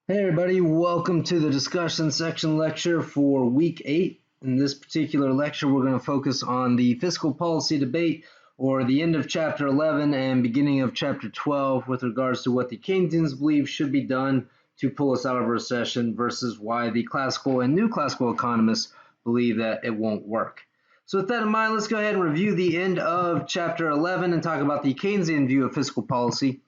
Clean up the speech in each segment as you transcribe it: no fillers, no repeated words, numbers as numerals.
Hey everybody, welcome to the discussion section lecture for week 8. In this particular lecture, we're going to focus on the fiscal policy debate, or the end of chapter 11 and beginning of chapter 12 with regards to what the Keynesians believe should be done to pull us out of a recession versus why the classical and new classical economists believe that it won't work. So with that in mind, let's go ahead and review the end of chapter 11 and talk about the Keynesian view of fiscal policy.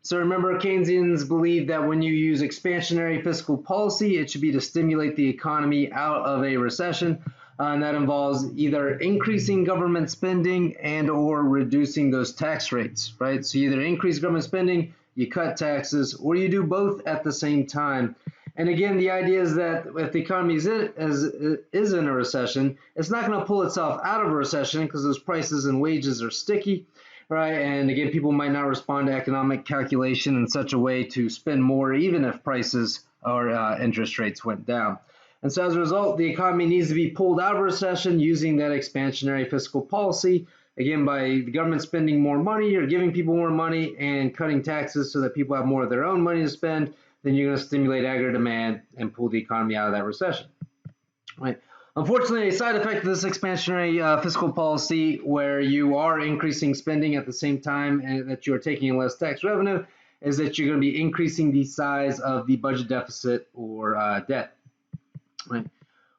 So remember, Keynesians believe that when you use expansionary fiscal policy, it should be to stimulate the economy out of a recession, and that involves either increasing government spending and or reducing those tax rates, right? So you either increase government spending, you cut taxes, or you do both at the same time. And again, the idea is that if the economy is in a recession, it's not going to pull itself out of a recession because those prices and wages are sticky. Right, and again, people might not respond to economic calculation in such a way to spend more, even if prices or interest rates went down. And so as a result, the economy needs to be pulled out of recession using that expansionary fiscal policy. Again, by the government spending more money or giving people more money and cutting taxes so that people have more of their own money to spend, then you're going to stimulate aggregate demand and pull the economy out of that recession. Right. Unfortunately, a side effect of this expansionary fiscal policy, where you are increasing spending at the same time and that you are taking in less tax revenue, is that you're going to be increasing the size of the budget deficit or debt. Right.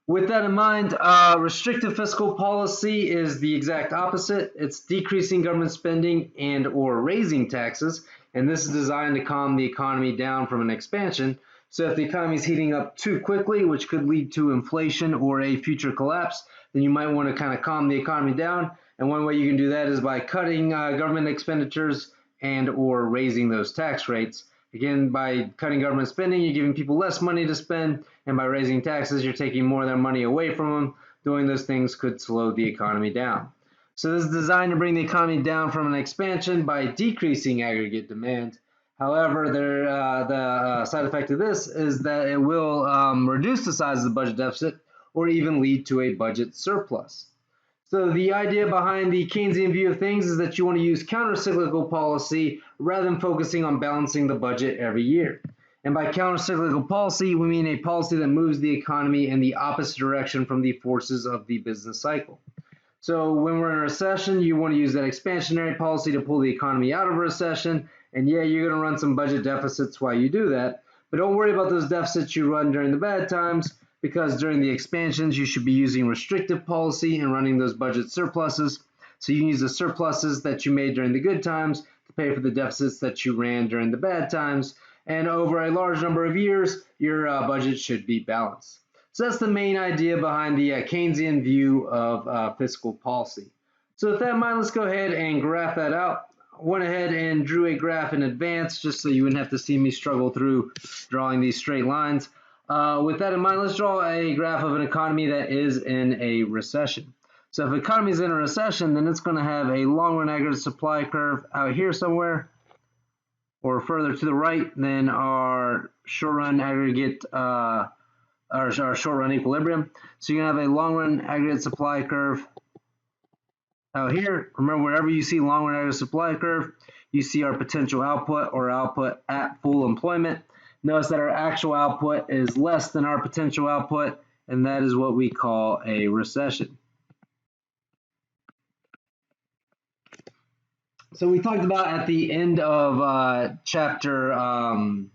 With that in mind, restrictive fiscal policy is the exact opposite. It's decreasing government spending and or raising taxes, and this is designed to calm the economy down from an expansion. So if the economy is heating up too quickly, which could lead to inflation or a future collapse, then you might want to kind of calm the economy down. And one way you can do that is by cutting government expenditures and or raising those tax rates. Again, by cutting government spending, you're giving people less money to spend, and by raising taxes, you're taking more of their money away from them. Doing those things could slow the economy down. So this is designed to bring the economy down from an expansion by decreasing aggregate demand. However, the side effect of this is that it will reduce the size of the budget deficit or even lead to a budget surplus. So the idea behind the Keynesian view of things is that you want to use countercyclical policy rather than focusing on balancing the budget every year. And by countercyclical policy, we mean a policy that moves the economy in the opposite direction from the forces of the business cycle. So when we're in a recession, you want to use that expansionary policy to pull the economy out of a recession. And yeah, you're going to run some budget deficits while you do that. But don't worry about those deficits you run during the bad times, because during the expansions, you should be using restrictive policy and running those budget surpluses. So you can use the surpluses that you made during the good times to pay for the deficits that you ran during the bad times. And over a large number of years, your budget should be balanced. So that's the main idea behind the Keynesian view of fiscal policy. So with that in mind, let's go ahead and graph that out. I went ahead and drew a graph in advance just so you wouldn't have to see me struggle through drawing these straight lines. With that in mind, let's draw a graph of an economy that is in a recession. So if the economy is in a recession, then it's going to have a long-run aggregate supply curve out here somewhere, or further to the right than our short-run aggregate our short-run equilibrium. So you're going to have a long-run aggregate supply curve out here. Remember, wherever you see long-run aggregate supply curve, you see our potential output or output at full employment. Notice that our actual output is less than our potential output, and that is what we call a recession. So we talked about at the end of at the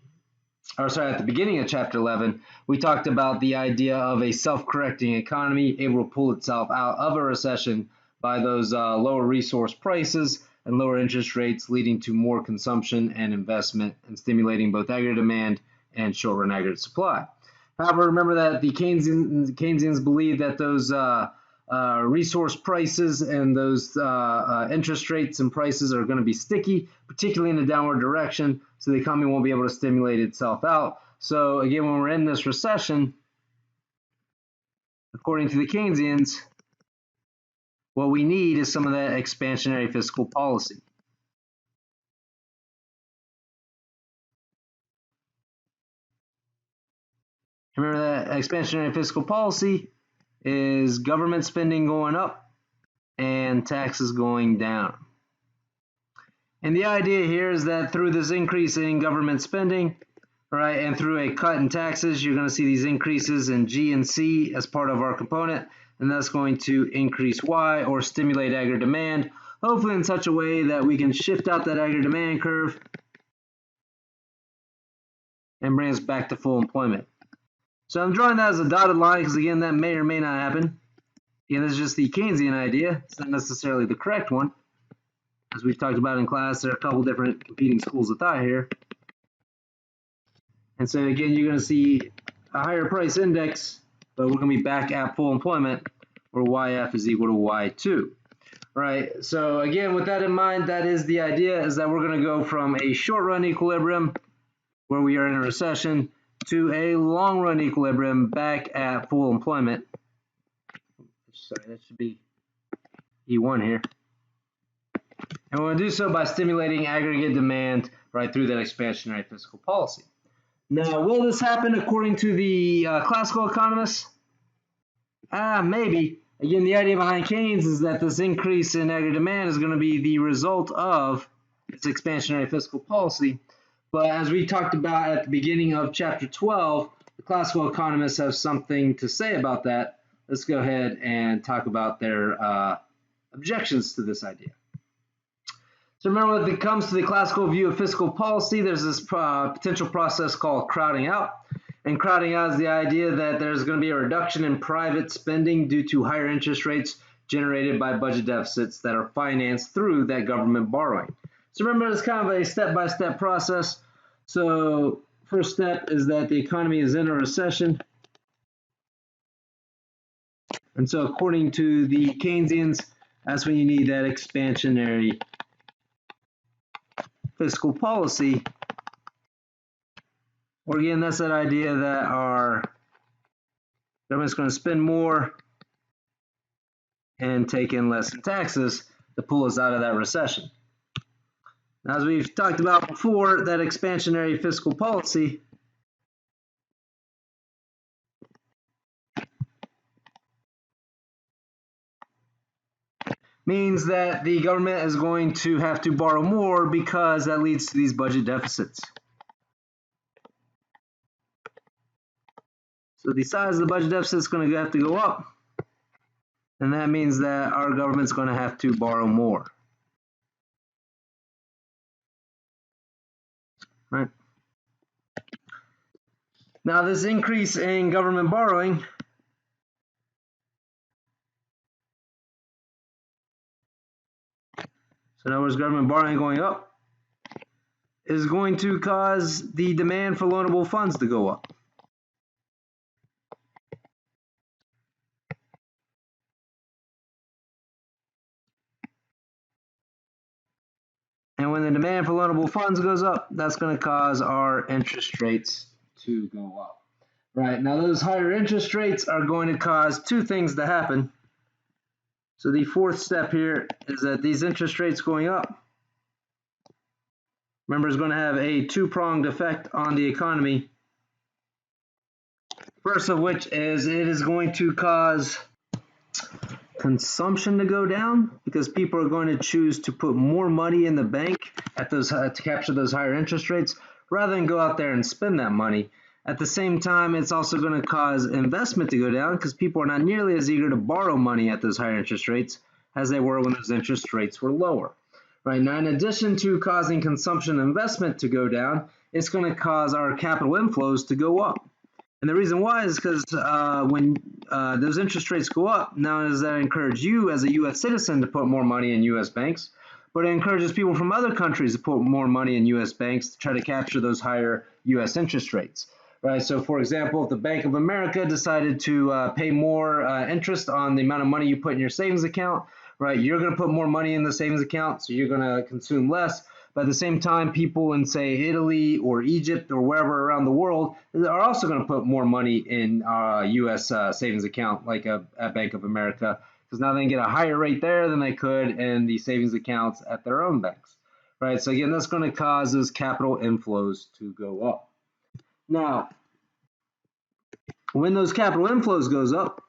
beginning of chapter 11, we talked about the idea of a self-correcting economy able to pull itself out of a recession by those lower resource prices and lower interest rates, leading to more consumption and investment and stimulating both aggregate demand and short-run aggregate supply. However, remember that the Keynesians believe that those resource prices and those interest rates and prices are going to be sticky, particularly in a downward direction, so the economy won't be able to stimulate itself out. So again, when we're in this recession, according to the Keynesians, what we need is some of that expansionary fiscal policy. Remember that expansionary fiscal policy is government spending going up and taxes going down. And the idea here is that through this increase in government spending, right? And through a cut in taxes, you're going to see these increases in G and C as part of our component, and that's going to increase Y or stimulate aggregate demand, hopefully in such a way that we can shift out that aggregate demand curve and bring us back to full employment. So I'm drawing that as a dotted line because, again, that may or may not happen. Again, this is just the Keynesian idea. It's not necessarily the correct one. As we've talked about in class, there are a couple different competing schools of thought here. And so, again, you're going to see a higher price index, but we're going to be back at full employment, where YF is equal to Y2. Right, so again, with that in mind, that is the idea, is that we're going to go from a short-run equilibrium, where we are in a recession, to a long-run equilibrium back at full employment. Sorry, that should be E1 here. And we're going to do so by stimulating aggregate demand right through that expansionary fiscal policy. Now, will this happen according to the classical economists? Maybe. Again, the idea behind Keynes is that this increase in aggregate demand is going to be the result of its expansionary fiscal policy. But as we talked about at the beginning of chapter 12, the classical economists have something to say about that. Let's go ahead and talk about their objections to this idea. So remember, when it comes to the classical view of fiscal policy, there's this potential process called crowding out. And crowding out is the idea that there's going to be a reduction in private spending due to higher interest rates generated by budget deficits that are financed through that government borrowing. So remember, it's kind of a step-by-step process. So first step is that the economy is in a recession. And so according to the Keynesians, that's when you need that expansionary fiscal policy. Or again, that's that idea that our government's going to spend more and take in less in taxes to pull us out of that recession. Now, as we've talked about before, that expansionary fiscal policy means that the government is going to have to borrow more because that leads to these budget deficits. So the size of the budget deficit is going to have to go up, and that means that our government's going to have to borrow more. Right. Now, this increase in government borrowing so in other words, government borrowing going up is going to cause the demand for loanable funds to go up. And when the demand for loanable funds goes up, that's going to cause our interest rates to go up. Right, now those higher interest rates are going to cause two things to happen. So the fourth step here is that these interest rates going up, remember, is going to have a two-pronged effect on the economy. First of which is it is going to cause consumption to go down because people are going to choose to put more money in the bank at those to capture those higher interest rates rather than go out there and spend that money. At the same time, it's also going to cause investment to go down because people are not nearly as eager to borrow money at those higher interest rates as they were when those interest rates were lower. Right now, in addition to causing consumption and investment to go down, it's going to cause our capital inflows to go up. And the reason why is because when those interest rates go up, not only does that encourage you as a U.S. citizen to put more money in U.S. banks, but it encourages people from other countries to put more money in U.S. banks to try to capture those higher U.S. interest rates. Right. So, for example, if the Bank of America decided to pay more interest on the amount of money you put in your savings account, right, you're going to put more money in the savings account, so you're going to consume less. But at the same time, people in, say, Italy or Egypt or wherever around the world are also going to put more money in U.S. Savings account, like at Bank of America, because now they can get a higher rate there than they could in the savings accounts at their own banks. Right. So again, that's going to cause those capital inflows to go up. Now, when those capital inflows goes up,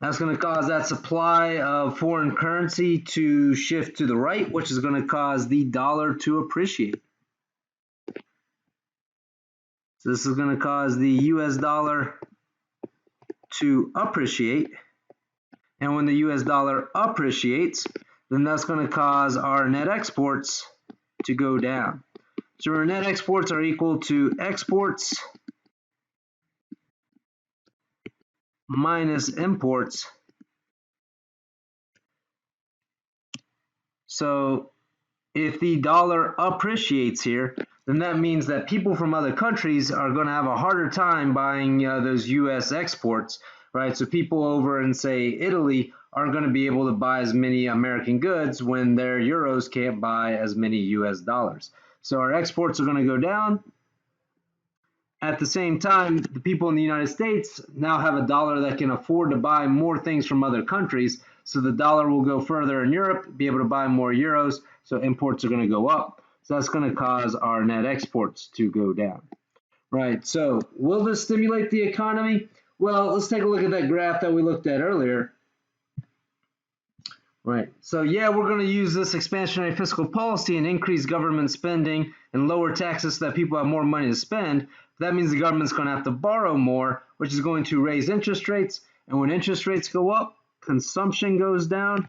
That's going to cause that supply of foreign currency to shift to the right, which is going to cause the dollar to appreciate. So this is going to cause the US dollar to appreciate. And when the US dollar appreciates, then that's going to cause our net exports to go down. So our net exports are equal to exports minus imports. So if the dollar appreciates here, then that means that people from other countries are going to have a harder time buying those U.S. exports, right? So people over in, say, Italy aren't going to be able to buy as many American goods when their euros can't buy as many U.S. dollars. So our exports are going to go down. At the same time, the people in the United States now have a dollar that can afford to buy more things from other countries. So the dollar will go further in Europe, be able to buy more euros. So imports are going to go up. So that's going to cause our net exports to go down. Right. So will this stimulate the economy? Well, let's take a look at that graph that we looked at earlier. Right. So yeah, we're going to use this expansionary fiscal policy and increase government spending and lower taxes so that people have more money to spend. That means the government's going to have to borrow more, which is going to raise interest rates. And when interest rates go up, consumption goes down,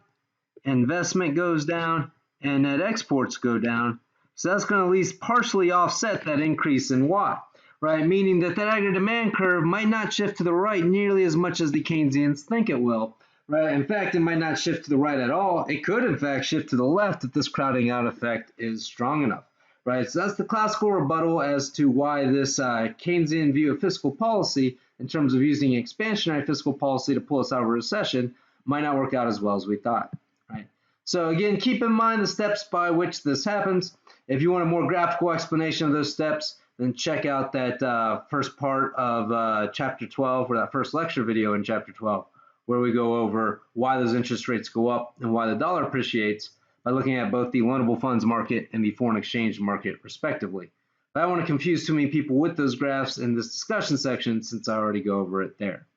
investment goes down, and net exports go down. So that's going to at least partially offset that increase in Y, right? Meaning that that aggregate demand curve might not shift to the right nearly as much as the Keynesians think it will. Right. In fact, it might not shift to the right at all. It could, in fact, shift to the left if this crowding out effect is strong enough. Right. So that's the classical rebuttal as to why this Keynesian view of fiscal policy, in terms of using expansionary fiscal policy to pull us out of a recession, might not work out as well as we thought. Right. So again, keep in mind the steps by which this happens. If you want a more graphical explanation of those steps, then check out that first part of Chapter 12, or that first lecture video in Chapter 12. Where we go over why those interest rates go up and why the dollar appreciates by looking at both the loanable funds market and the foreign exchange market, respectively. But I don't want to confuse too many people with those graphs in this discussion section since I already go over it there.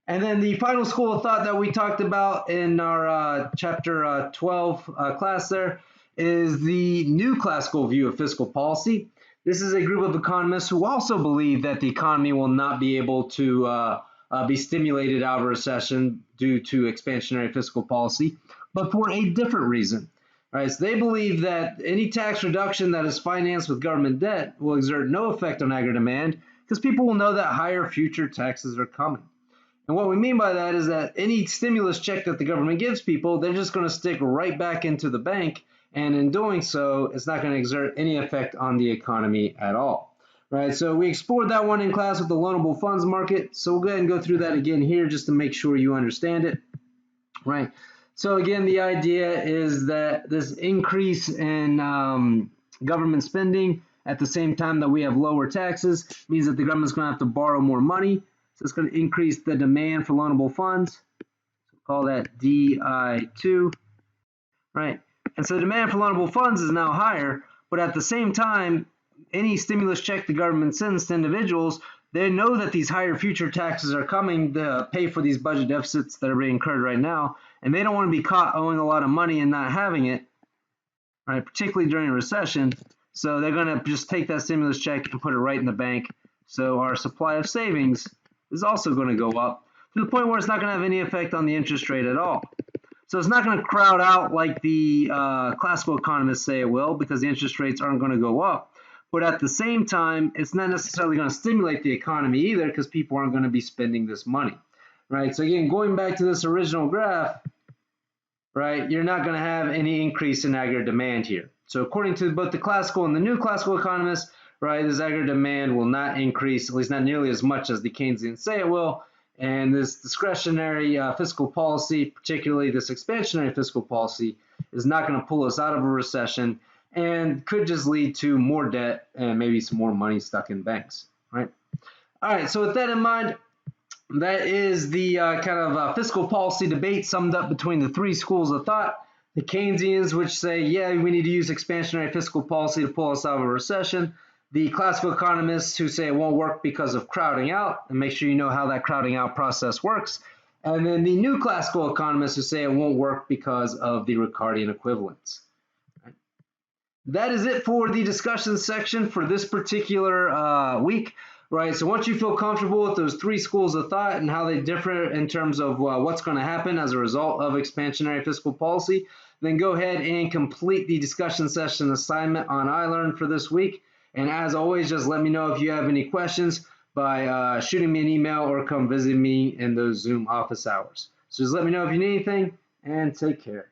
And then the final school of thought that we talked about in our Chapter 12 class there is the new classical view of fiscal policy. This is a group of economists who also believe that the economy will not be able to be stimulated out of a recession due to expansionary fiscal policy, but for a different reason. Right, so they believe that any tax reduction that is financed with government debt will exert no effect on aggregate demand because people will know that higher future taxes are coming. And what we mean by that is that any stimulus check that the government gives people, they're just going to stick right back into the bank, and in doing so, it's not going to exert any effect on the economy at all. Right, so we explored that one in class with the loanable funds market. So we'll go ahead and go through that again here just to make sure you understand it. Right. So again, the idea is that this increase in government spending at the same time that we have lower taxes means that the government's going to have to borrow more money. So it's going to increase the demand for loanable funds. So call that DI2. Right. And so the demand for loanable funds is now higher, but at the same time, any stimulus check the government sends to individuals, they know that these higher future taxes are coming to pay for these budget deficits that are being incurred right now, and they don't want to be caught owing a lot of money and not having it, right? Particularly during a recession. So they're going to just take that stimulus check and put it right in the bank. So our supply of savings is also going to go up to the point where it's not going to have any effect on the interest rate at all. So it's not going to crowd out like the classical economists say it will, because the interest rates aren't going to go up. But at the same time, it's not necessarily going to stimulate the economy either, because people aren't going to be spending this money, right? So again, going back to this original graph, right, you're not going to have any increase in aggregate demand here. So according to both the classical and the new classical economists, right, this aggregate demand will not increase, at least not nearly as much as the Keynesians say it will. And this discretionary fiscal policy, particularly this expansionary fiscal policy, is not going to pull us out of a recession and could just lead to more debt and maybe some more money stuck in banks, right? All right, so with that in mind, that is the kind of fiscal policy debate summed up between the three schools of thought. The Keynesians, which say, yeah, we need to use expansionary fiscal policy to pull us out of a recession. The classical economists who say it won't work because of crowding out, and make sure you know how that crowding out process works. And then the new classical economists who say it won't work because of the Ricardian equivalence. That is it for the discussion section for this particular week, right? So once you feel comfortable with those three schools of thought and how they differ in terms of what's going to happen as a result of expansionary fiscal policy, then go ahead and complete the discussion session assignment on iLearn for this week. And as always, just let me know if you have any questions by shooting me an email or come visit me in those Zoom office hours. So just let me know if you need anything, and take care.